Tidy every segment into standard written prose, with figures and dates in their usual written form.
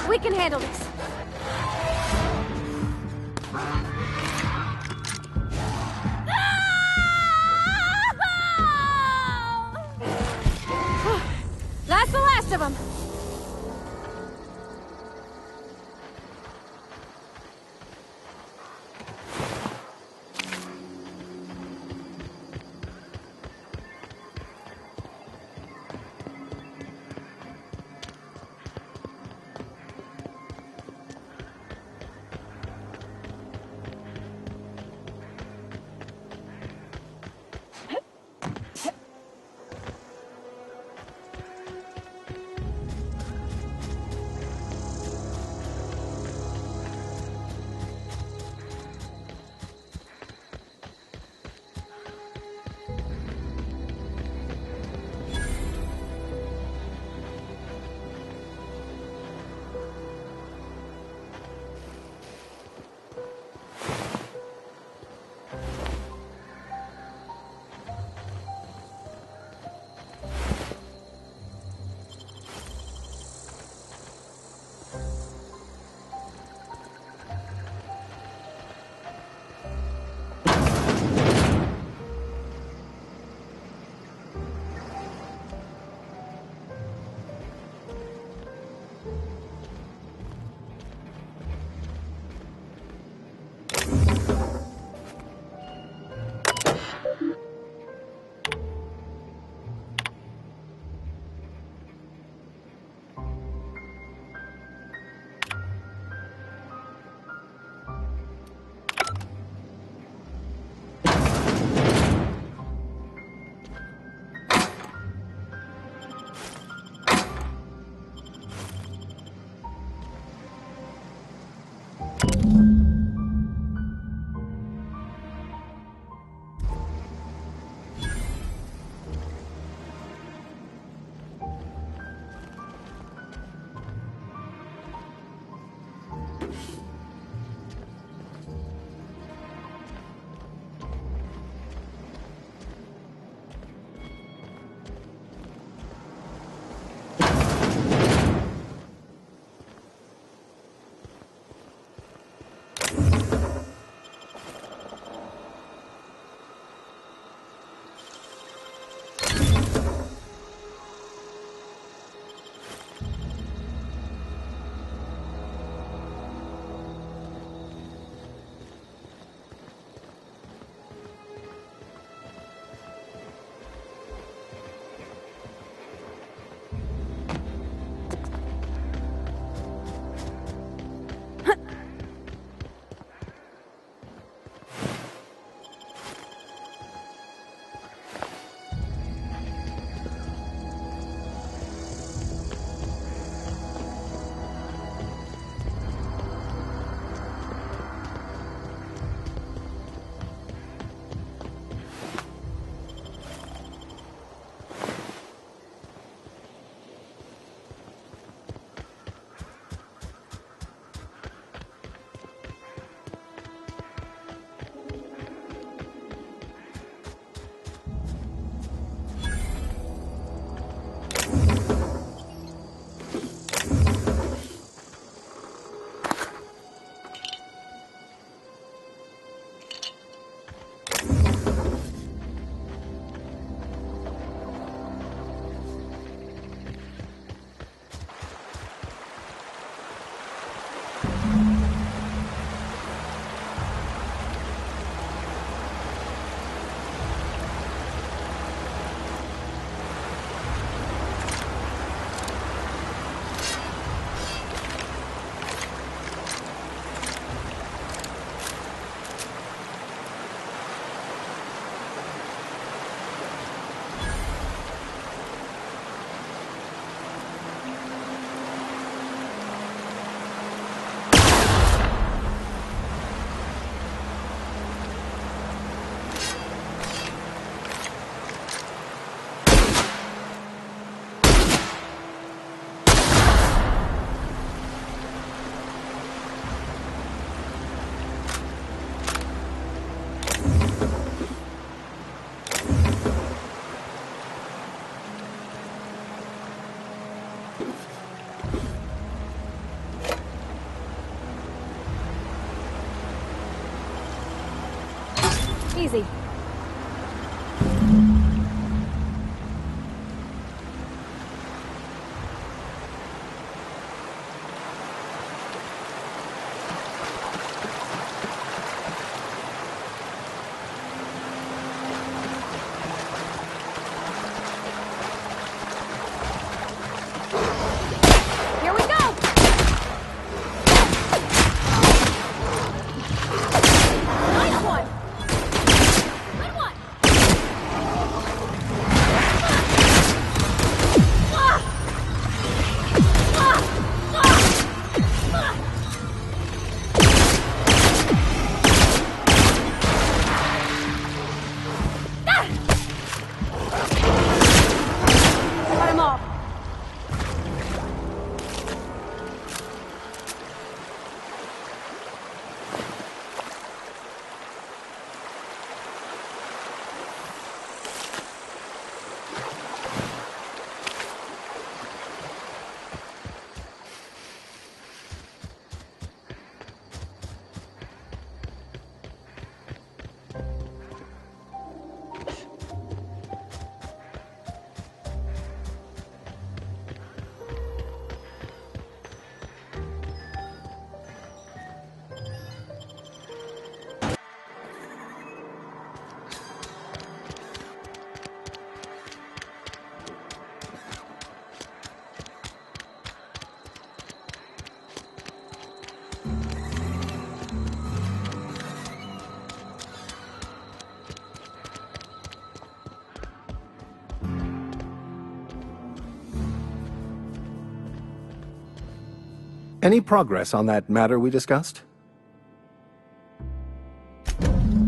We can handle this. That's the last of them. Easy. Here we go! Nice one! Good one! Cut him off. Any progress on that matter we discussed?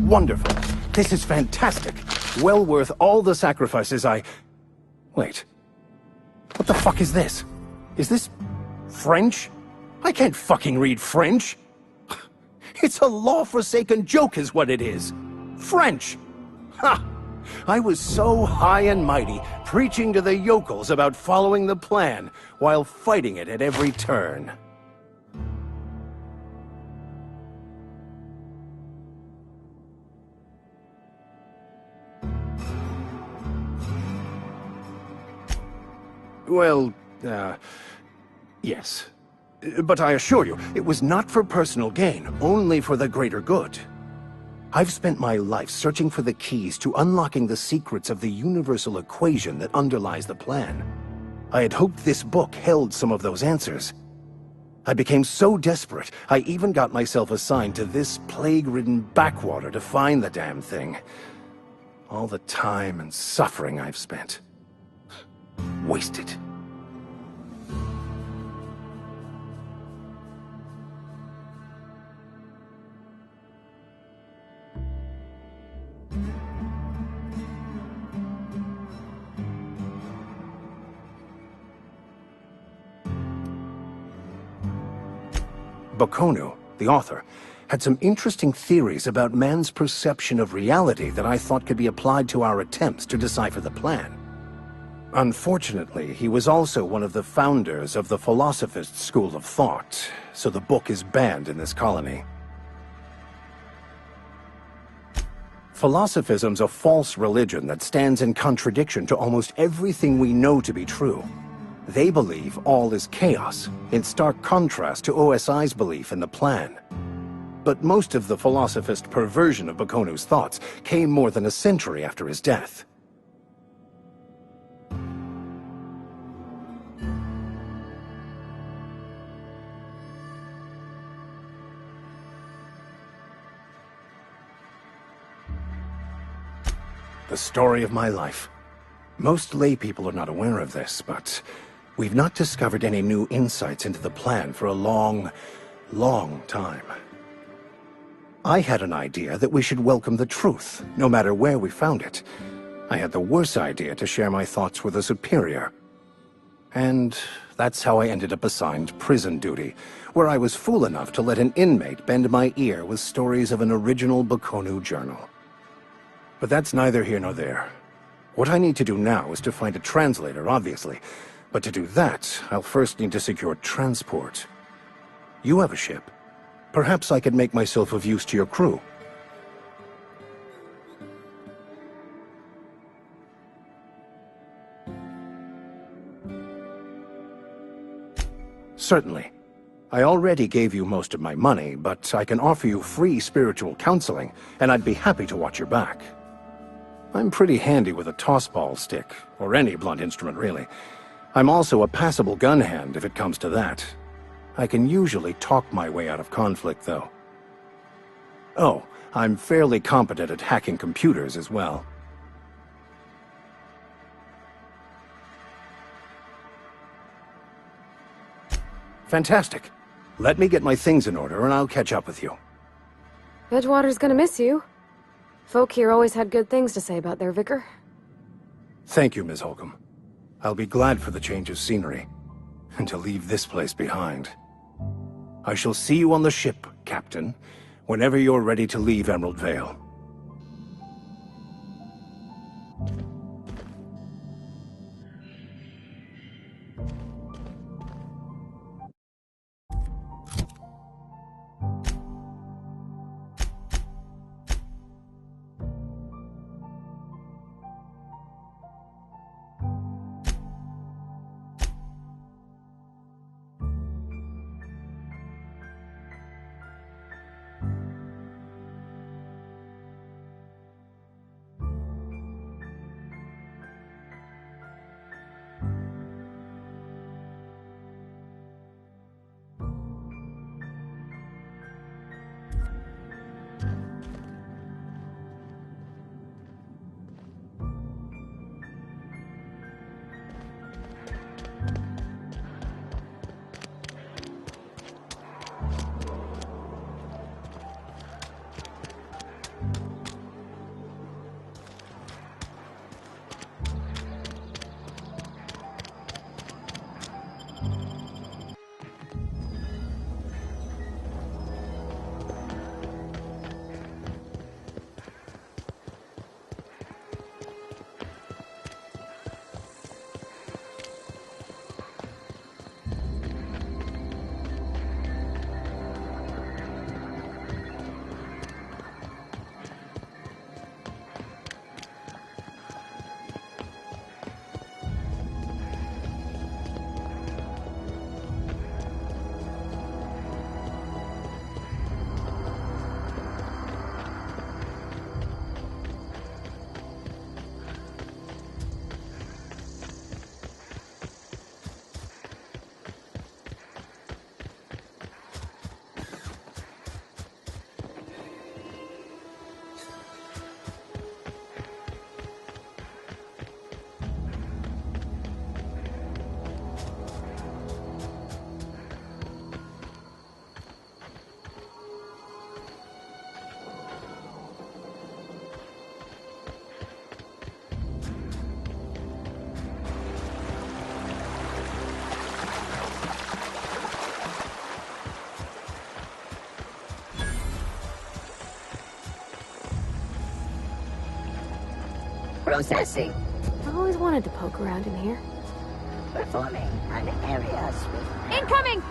Wonderful. This is fantastic. Well worth all the sacrifices Wait. What the fuck is this? Is this French? I can't fucking read French. It's a law-forsaken joke is what it is. French! Ha! I was so high and mighty, preaching to the yokels about following the plan, while fighting it at every turn. Well, yes. But I assure you, it was not for personal gain, only for the greater good. I've spent my life searching for the keys to unlocking the secrets of the universal equation that underlies the plan. I had hoped this book held some of those answers. I became so desperate, I even got myself assigned to this plague-ridden backwater to find the damn thing. All the time and suffering I've spent. Wasted. Bakonu, the author, had some interesting theories about man's perception of reality that I thought could be applied to our attempts to decipher the plan. Unfortunately, he was also one of the founders of the Philosophist school of thought, so the book is banned in this colony. Philosophism's a false religion that stands in contradiction to almost everything we know to be true. They believe all is chaos, in stark contrast to OSI's belief in the plan. But most of the philosophist perversion of Bakonu's thoughts came more than a century after his death. The story of my life. Most lay people are not aware of this, but we've not discovered any new insights into the plan for a long, long time. I had an idea that we should welcome the truth, no matter where we found it. I had the worse idea to share my thoughts with a superior. And that's how I ended up assigned prison duty, where I was fool enough to let an inmate bend my ear with stories of an original Bakonu journal. But that's neither here nor there. What I need to do now is to find a translator, obviously. But to do that, I'll first need to secure transport. You have a ship. Perhaps I could make myself of use to your crew. Certainly. I already gave you most of my money, but I can offer you free spiritual counseling, and I'd be happy to watch your back. I'm pretty handy with a tossball stick, or any blunt instrument really. I'm also a passable gun hand if it comes to that. I can usually talk my way out of conflict, though. Oh, I'm fairly competent at hacking computers as well. Fantastic. Let me get my things in order and I'll catch up with you. Edgewater's gonna miss you. Folk here always had good things to say about their vicar. Thank you, Ms. Holcomb. I'll be glad for the change of scenery, and to leave this place behind. I shall see you on the ship, Captain, whenever you're ready to leave Emerald Vale. Processing. I always wanted to poke around in here. Performing an area sweep. Incoming!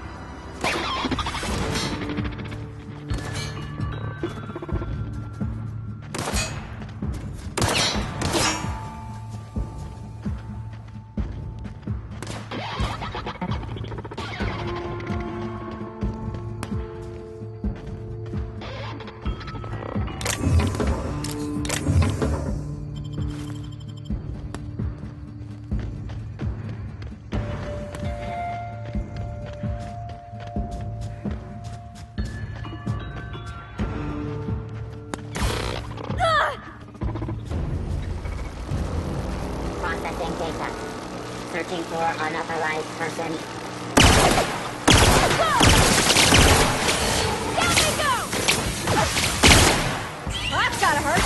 Processing data. Searching for unauthorized person. Down we go! Well, that's gotta hurt.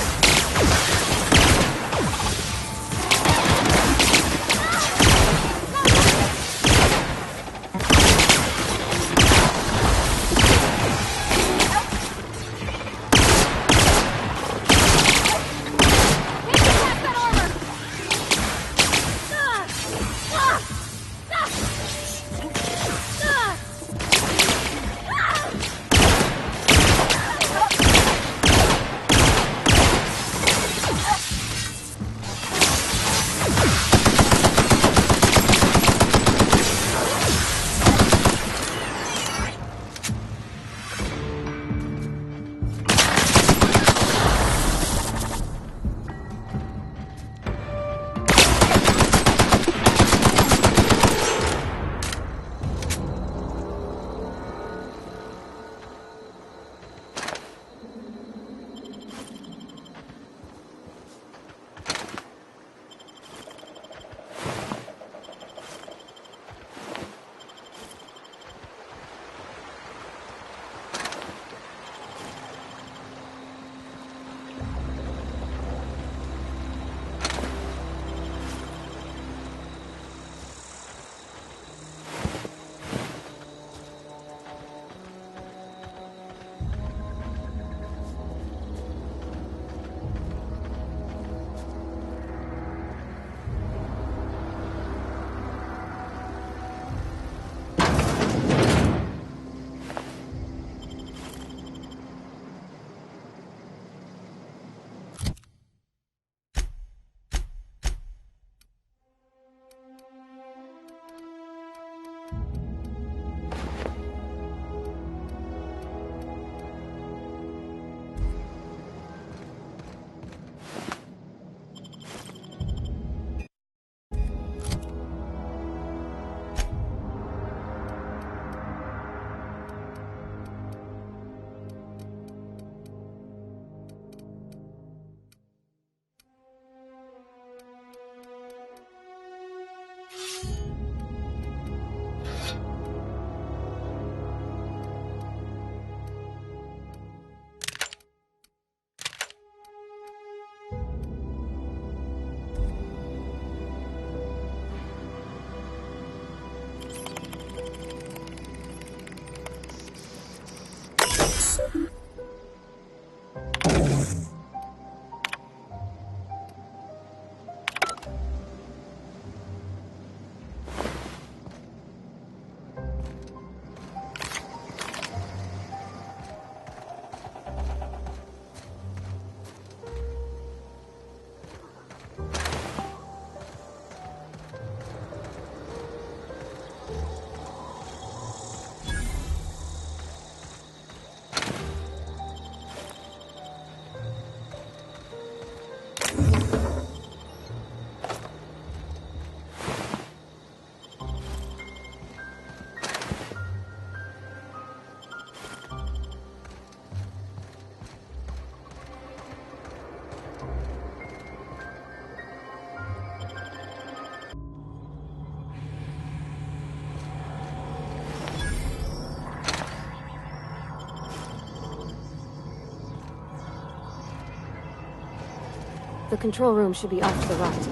The control room should be off to the right.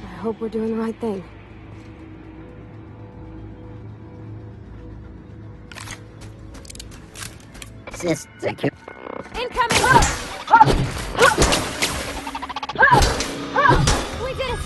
I hope we're doing the right thing. Secure. Incoming! We did it!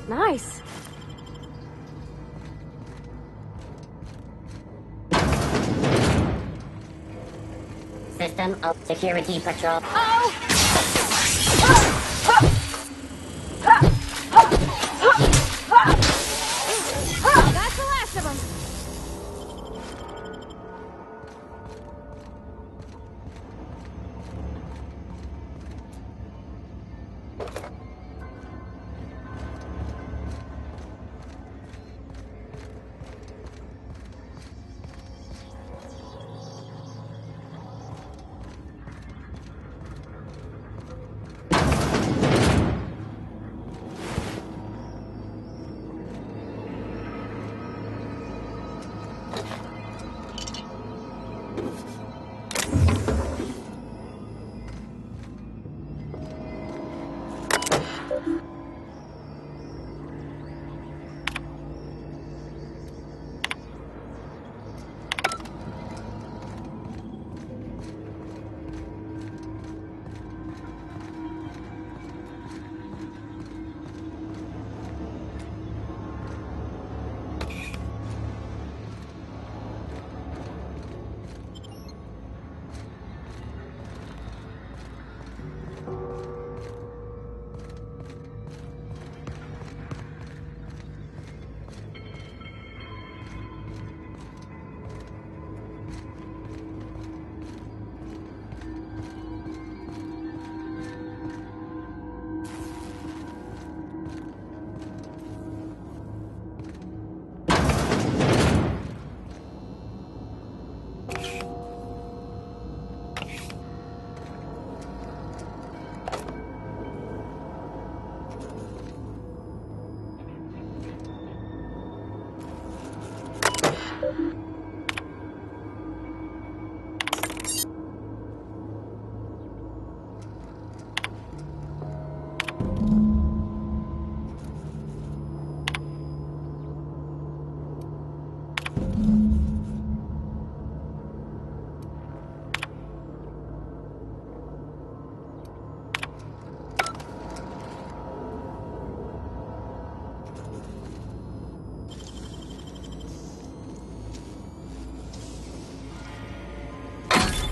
Nice. System of security patrol. That's the last of them.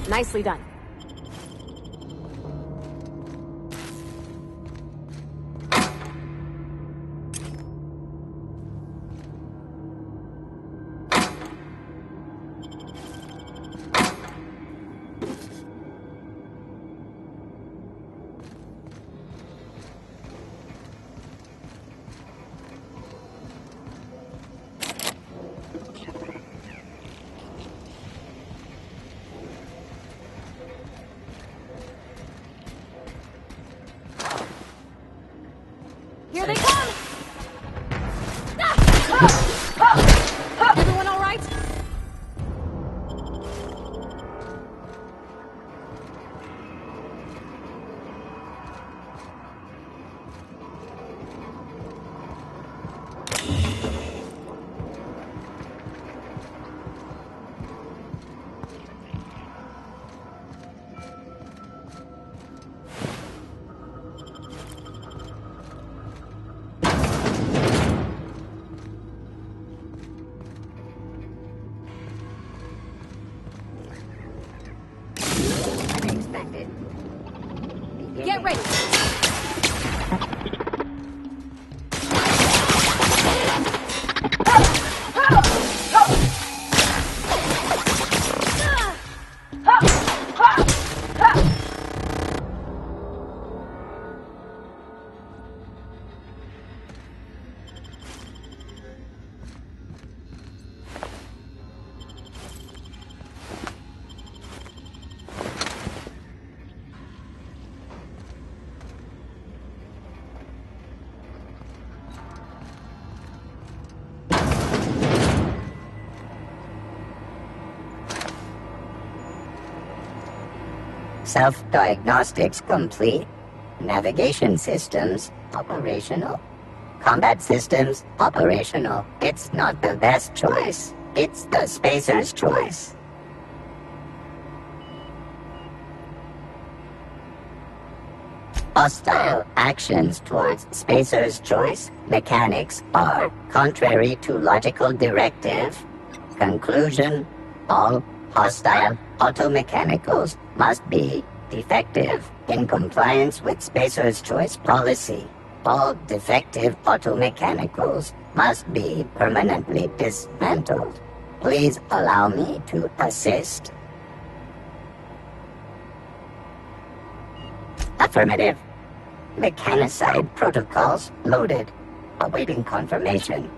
Nicely done. Get ready! Self-diagnostics complete. Navigation systems operational. Combat systems operational. It's not the best choice. It's the spacer's choice. Hostile actions towards spacer's choice mechanics are contrary to logical directive. Conclusion: all hostile automechanicals must be defective in compliance with spacer's choice policy. All defective automechanicals must be permanently dismantled. Please allow me to assist. Affirmative. Mechanicide protocols loaded. Awaiting confirmation.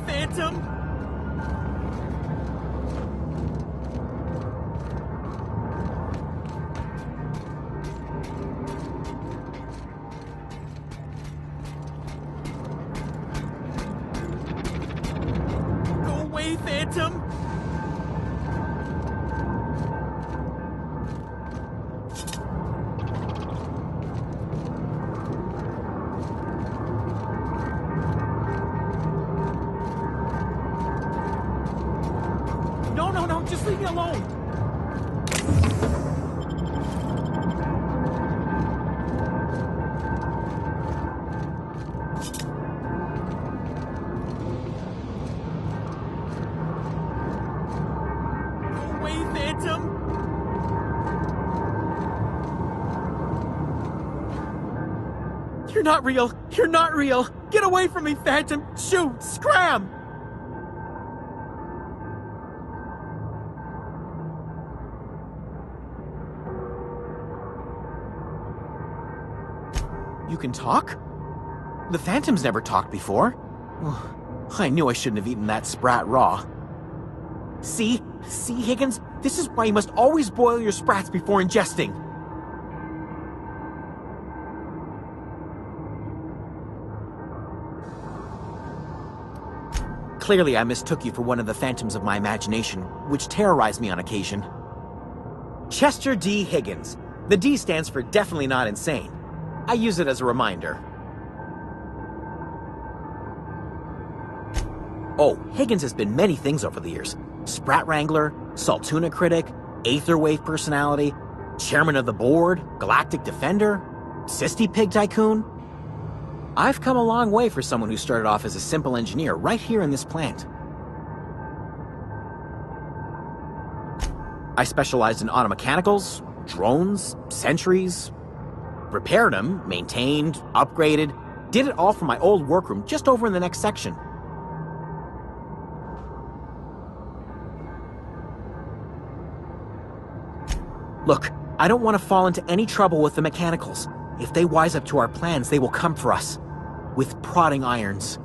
Phantom? Go away, Phantom! No, just leave me alone! Go away, Phantom! You're not real! You're not real! Get away from me, Phantom! Shoot! Scram! You can talk? The Phantom's never talked before. I knew I shouldn't have eaten that sprat raw. See, Higgins? This is why you must always boil your sprats before ingesting. Clearly, I mistook you for one of the phantoms of my imagination, which terrorized me on occasion. Chester D. Higgins. The D stands for definitely not insane. I use it as a reminder. Oh, Higgins has been many things over the years. Sprat Wrangler, Saltuna critic, Aetherwave personality, chairman of the board, galactic defender, Sisty Pig tycoon. I've come a long way for someone who started off as a simple engineer right here in this plant. I specialized in automechanicals, drones, sentries, repaired them, maintained, upgraded, did it all from my old workroom just over in the next section. Look, I don't want to fall into any trouble with the mechanicals. If they wise up to our plans, they will come for us. With prodding irons.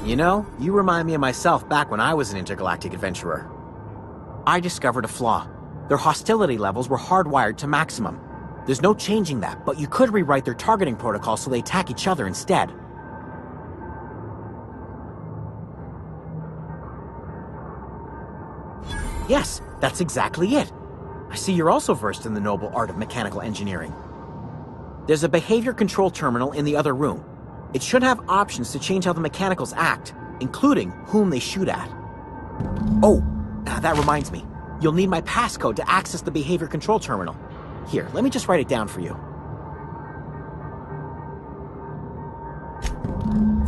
You know, you remind me of myself back when I was an intergalactic adventurer. I discovered a flaw. Their hostility levels were hardwired to maximum. There's no changing that, but you could rewrite their targeting protocol so they attack each other instead. Yes, that's exactly it. I see you're also versed in the noble art of mechanical engineering. There's a behavior control terminal in the other room. It should have options to change how the mechanicals act, including whom they shoot at. Oh, that reminds me. You'll need my passcode to access the behavior control terminal. Here, let me just write it down for you.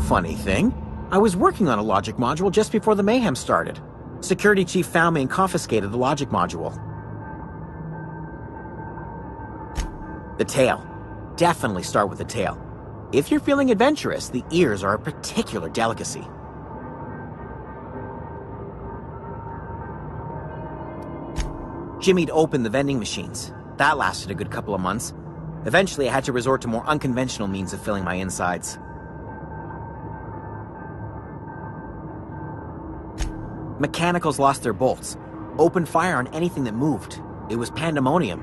Funny thing, I was working on a logic module just before the mayhem started. Security chief found me and confiscated the logic module. The tail. Definitely start with the tail. If you're feeling adventurous, the ears are a particular delicacy. Jimmy'd opened the vending machines. That lasted a good couple of months. Eventually, I had to resort to more unconventional means of filling my insides. Mechanicals lost their bolts. Opened fire on anything that moved. It was pandemonium.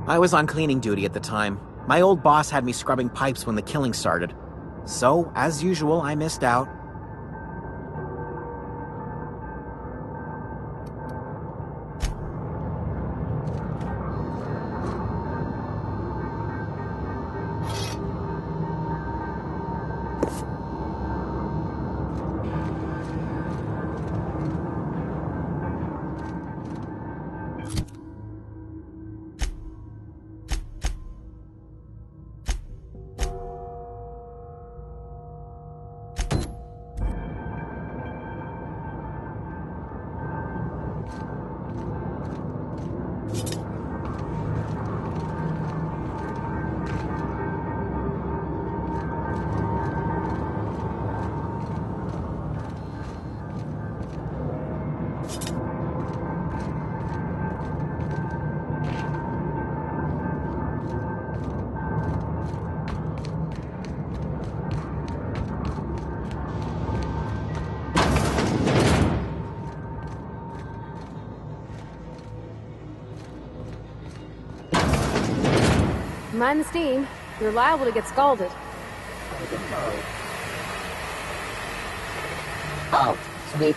I was on cleaning duty at the time. My old boss had me scrubbing pipes when the killing started. So, as usual, I missed out. Mind the steam. You're liable to get scalded. Oh, sweet.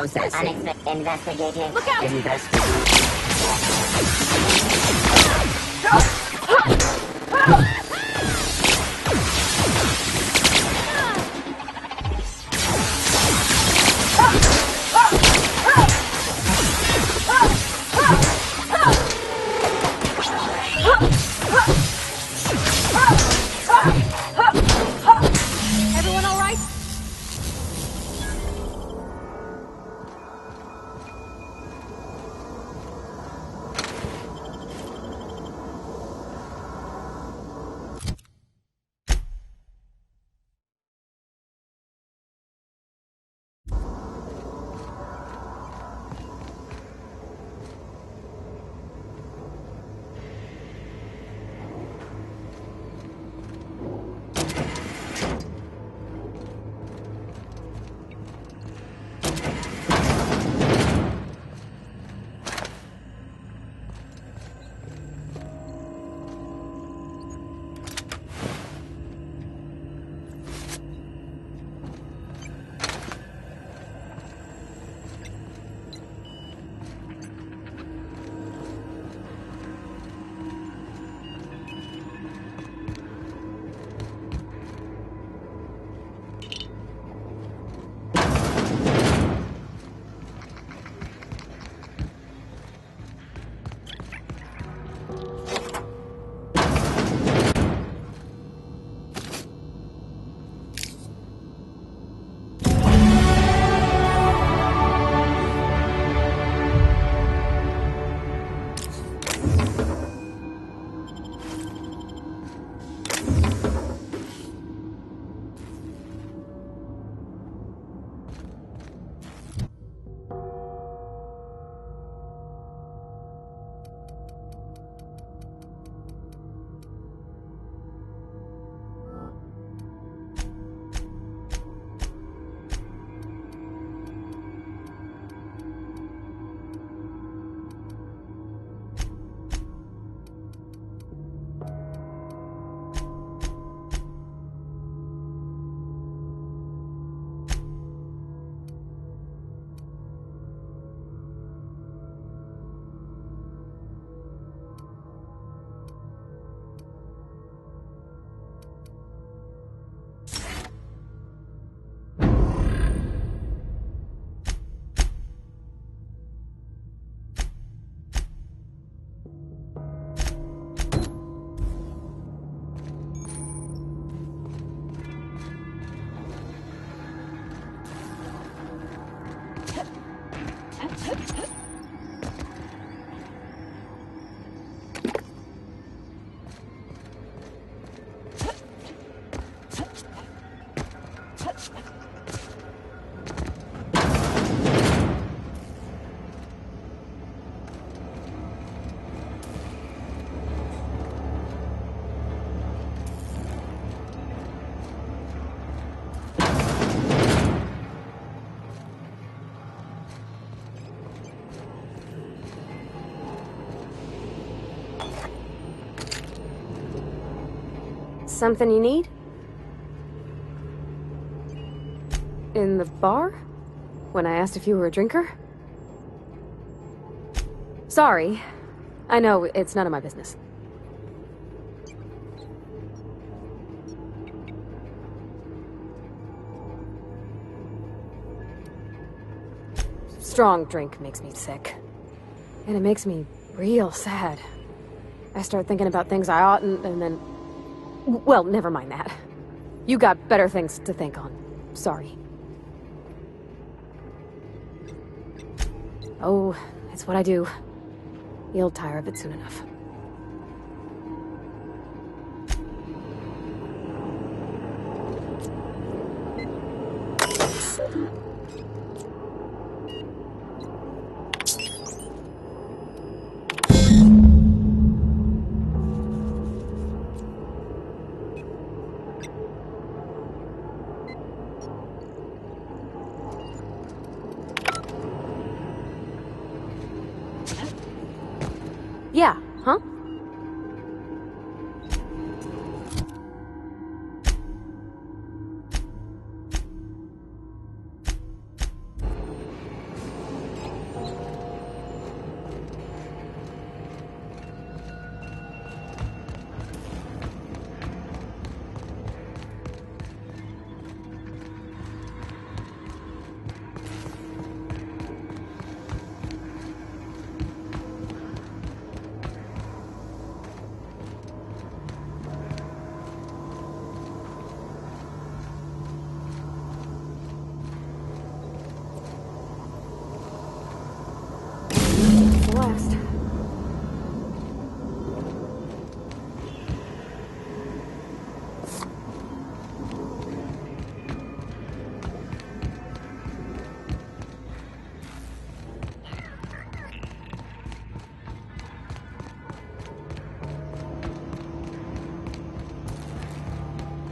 Processing. Investigating. Look out! Investigate. Everyone all right? Something you need? In the bar? When I asked if you were a drinker? Sorry. I know, it's none of my business. Strong drink makes me sick. And it makes me real sad. I start thinking about things I oughtn't, and then... Well, never mind that. You got better things to think on. Sorry. Oh, it's what I do. You'll tire of it soon enough. Yeah, huh?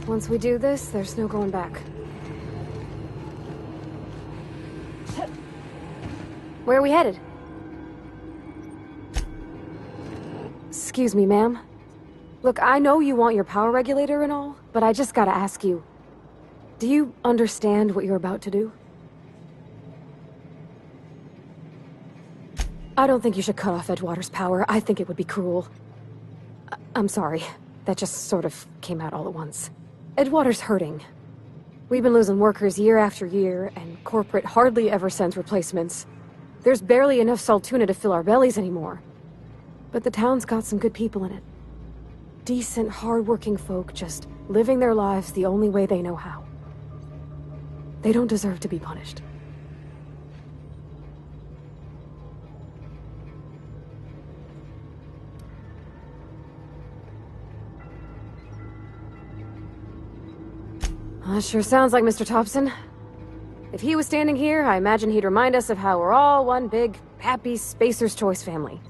Once we do this, there's no going back. Where are we headed? Excuse me, ma'am. Look, I know you want your power regulator and all, but I just gotta ask you. Do you understand what you're about to do? I don't think you should cut off Edgewater's power. I think it would be cruel. I'm sorry. That just sort of came out all at once. Edgewater's hurting. We've been losing workers year after year, and corporate hardly ever sends replacements. There's barely enough Saltuna to fill our bellies anymore. But the town's got some good people in it. Decent, hard-working folk just living their lives the only way they know how. They don't deserve to be punished. Sure sounds like Mr. Thompson. If he was standing here, I imagine he'd remind us of how we're all one big, happy Spacer's Choice family.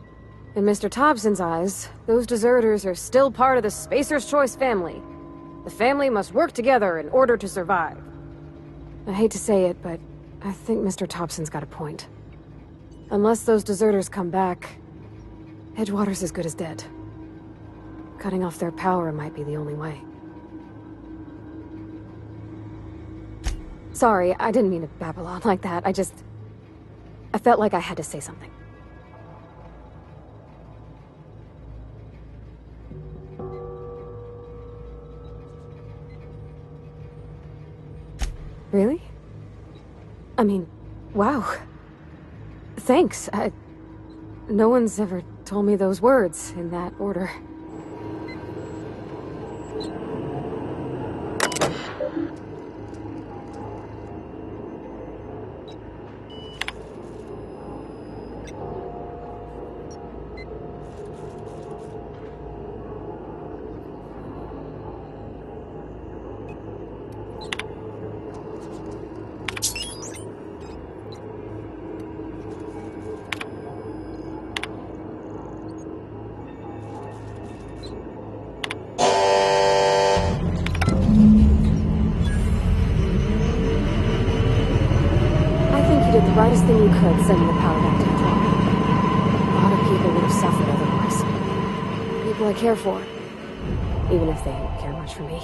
In Mr. Thompson's eyes, those deserters are still part of the Spacer's Choice family. The family must work together in order to survive. I hate to say it, but I think Mr. Thompson's got a point. Unless those deserters come back, Edgewater's as good as dead. Cutting off their power might be the only way. Sorry, I didn't mean to babble on like that. I felt like I had to say something. Really? I mean, wow. Thanks. No one's ever told me those words in that order. Brightest thing you could, sending the power back to Edgewater. A lot of people would have suffered otherwise. People I care for, even if they don't care much for me.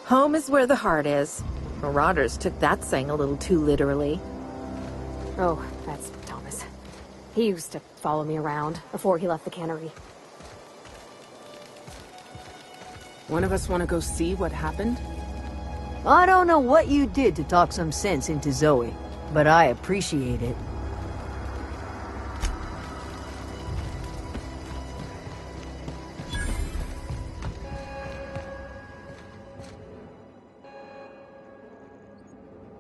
Home is where the heart is. Marauders took that saying a little too literally. Oh, that's Thomas. He used to follow me around before he left the cannery. One of us want to go see what happened? I don't know what you did to talk some sense into Zoe, but I appreciate it.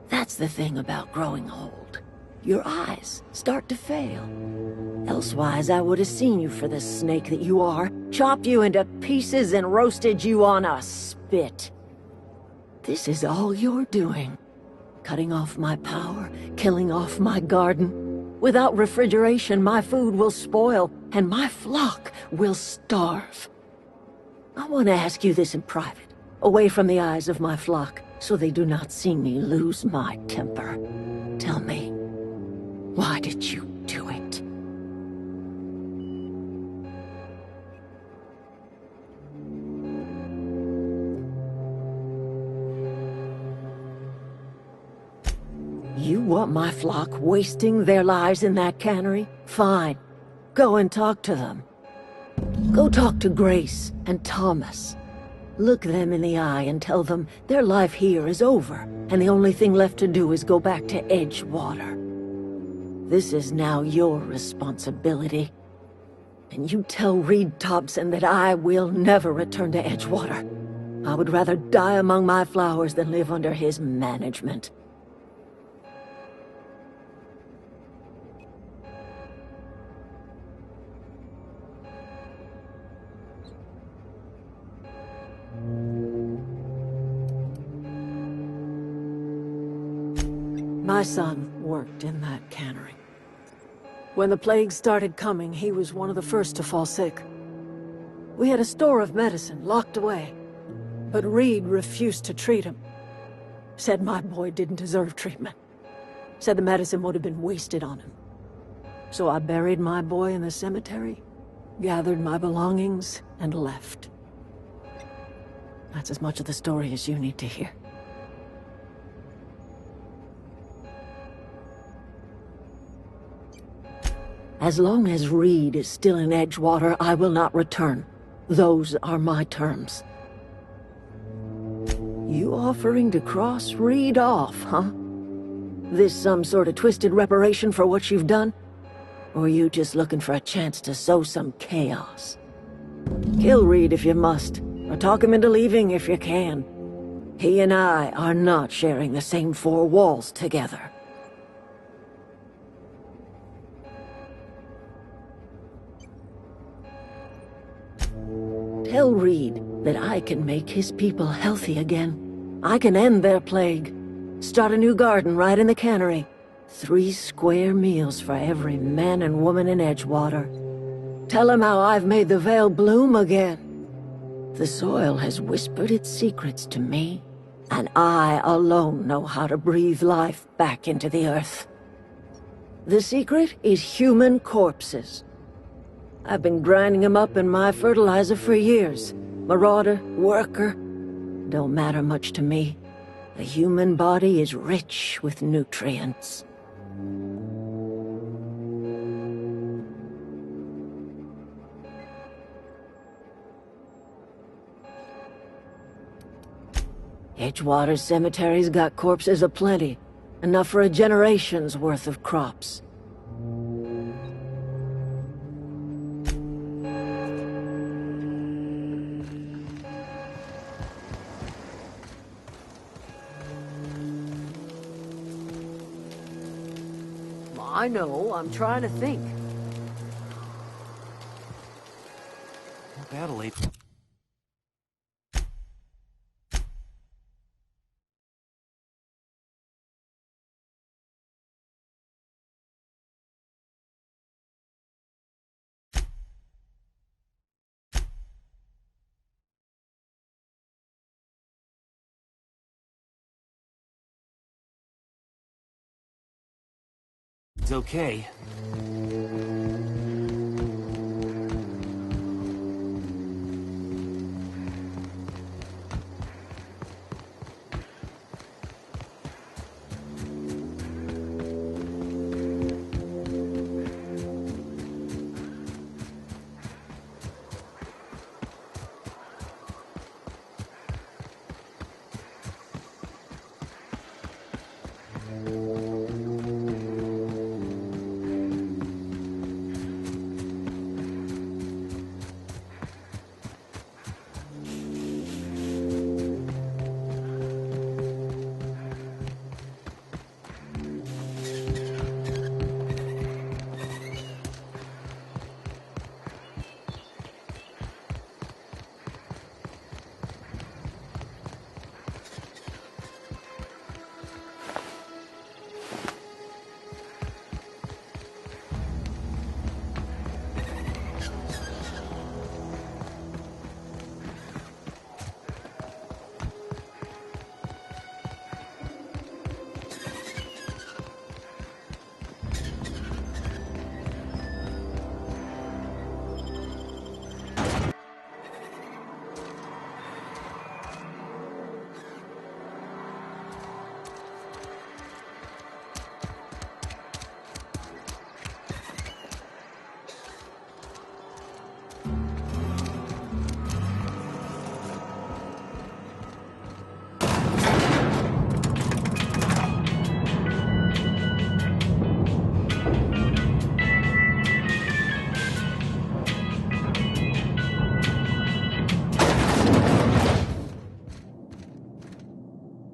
That's the thing about growing old. Your eyes start to fail. Elsewise, I would have seen you for the snake that you are, chopped you into pieces and roasted you on a spit. This is all you're doing. cutting off my power, killing off my garden. Without refrigeration, my food will spoil, and my flock will starve. I want to ask you this in private, away from the eyes of my flock, so they do not see me lose my temper. Tell me, why did you do it? You want my flock wasting their lives in that cannery? Fine. Go and talk to them. Go talk to Grace and Thomas. Look them in the eye and tell them their life here is over, and the only thing left to do is go back to Edgewater. This is now your responsibility. And you tell Reed Thompson that I will never return to Edgewater. I would rather die among my flowers than live under his management. My son worked in that cannery. When the plague started coming, he was one of the first to fall sick. We had a store of medicine locked away, but Reed refused to treat him. Said my boy didn't deserve treatment. Said the medicine would have been wasted on him. So I buried my boy in the cemetery, gathered my belongings, and left. That's as much of the story as you need to hear. As long as Reed is still in Edgewater, I will not return. Those are my terms. You offering to cross Reed off, huh? This some sort of twisted reparation for what you've done? Or you just looking for a chance to sow some chaos? Kill Reed if you must, or talk him into leaving if you can. He and I are not sharing the same four walls together. Tell Reed that I can make his people healthy again. I can end their plague. Start a new garden right in the cannery. 3 square meals for every man and woman in Edgewater. Tell him how I've made the Vale bloom again. The soil has whispered its secrets to me, and I alone know how to breathe life back into the earth. The secret is human corpses. I've been grinding them up in my fertilizer for years. Marauder, worker, don't matter much to me. The human body is rich with nutrients. Edgewater Cemetery's got corpses aplenty, enough for a generation's worth of crops. I know, I'm trying to think. Adelaide. It's okay.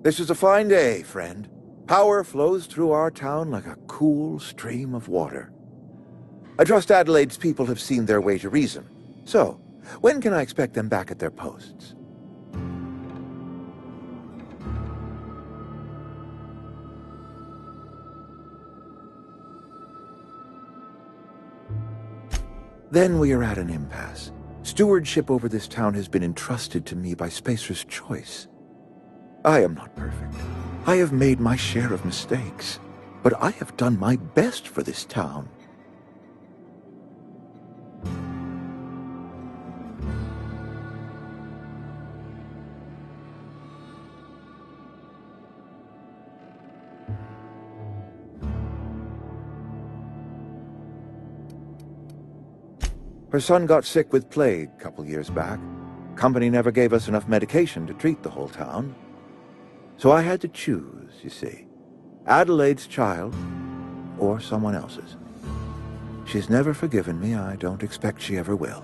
This is a fine day, friend. Power flows through our town like a cool stream of water. I trust Adelaide's people have seen their way to reason. So, when can I expect them back at their posts? Then we are at an impasse. Stewardship over this town has been entrusted to me by Spacer's Choice. I am not perfect. I have made my share of mistakes. But I have done my best for this town. Her son got sick with plague a couple years back. Company never gave us enough medication to treat the whole town. So I had to choose, you see. Adelaide's child, or someone else's. She's never forgiven me. I don't expect she ever will.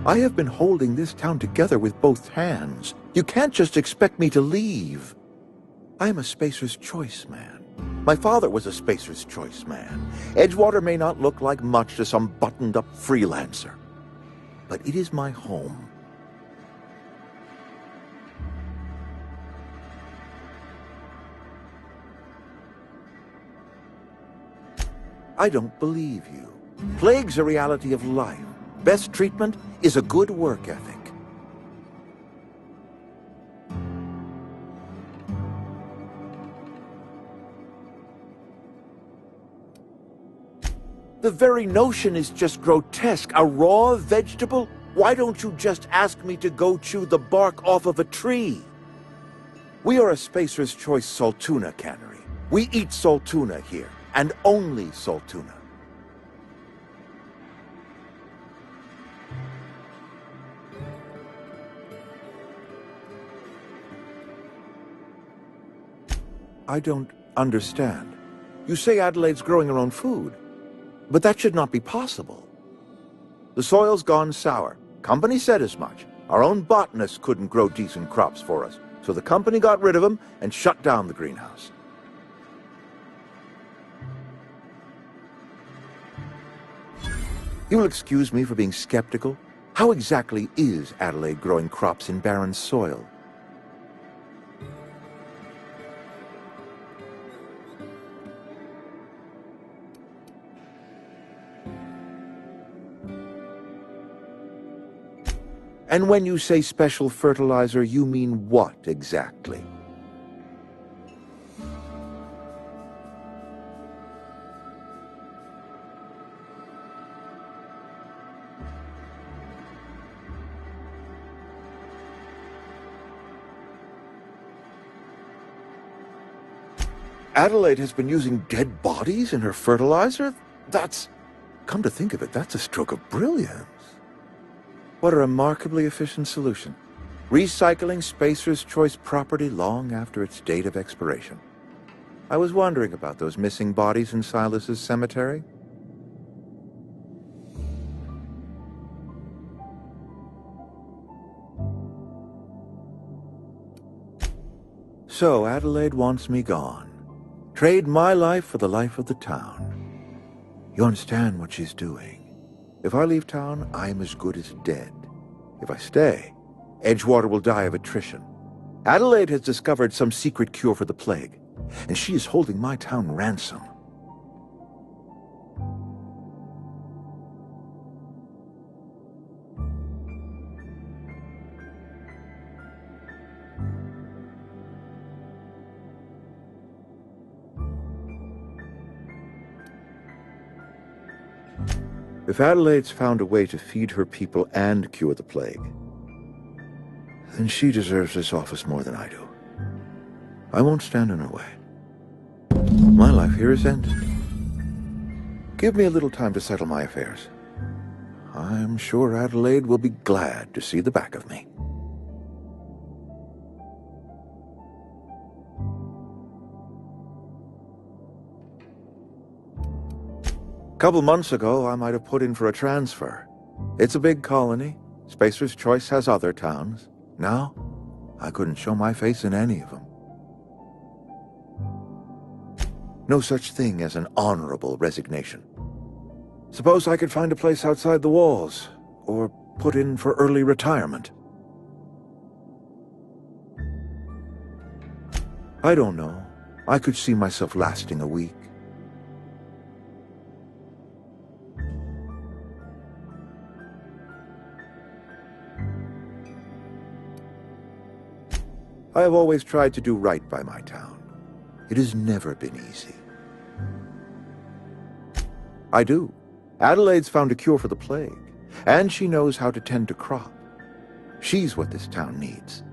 I have been holding this town together with both hands. You can't just expect me to leave. I am a Spacer's Choice man. My father was a Spacer's Choice man. Edgewater may not look like much to some buttoned-up freelancer, but it is my home. I don't believe you. Plague's a reality of life. Best treatment is a good work ethic. The very notion is just grotesque. A raw vegetable? Why don't you just ask me to go chew the bark off of a tree? We are a Spacer's Choice Saltuna cannery. We eat saltuna here, and only saltuna. I don't understand. You say Adelaide's growing her own food, but that should not be possible. The soil's gone sour. Company said as much. Our own botanists couldn't grow decent crops for us, so the company got rid of them and shut down the greenhouse. You will excuse me for being skeptical. How exactly is Adelaide growing crops in barren soil? And when you say special fertilizer, you mean what exactly? Adelaide has been using dead bodies in her fertilizer? Come to think of it, that's a stroke of brilliance. What a remarkably efficient solution. Recycling Spacer's Choice property long after its date of expiration. I was wondering about those missing bodies in Silas's cemetery. So Adelaide wants me gone. Trade my life for the life of the town. You understand what she's doing. If I leave town, I'm as good as dead. If I stay, Edgewater will die of attrition. Adelaide has discovered some secret cure for the plague, and she is holding my town ransom. If Adelaide's found a way to feed her people and cure the plague, then she deserves this office more than I do. I won't stand in her way. My life here is ended. Give me a little time to settle my affairs. I'm sure Adelaide will be glad to see the back of me. Couple months ago, I might have put in for a transfer. It's a big colony. Spacer's Choice has other towns. Now, I couldn't show my face in any of them. No such thing as an honorable resignation. Suppose I could find a place outside the walls, or put in for early retirement. I don't know. I could see myself lasting a week. I have always tried to do right by my town. It has never been easy. I do. Adelaide's found a cure for the plague, and she knows how to tend to crop. She's what this town needs.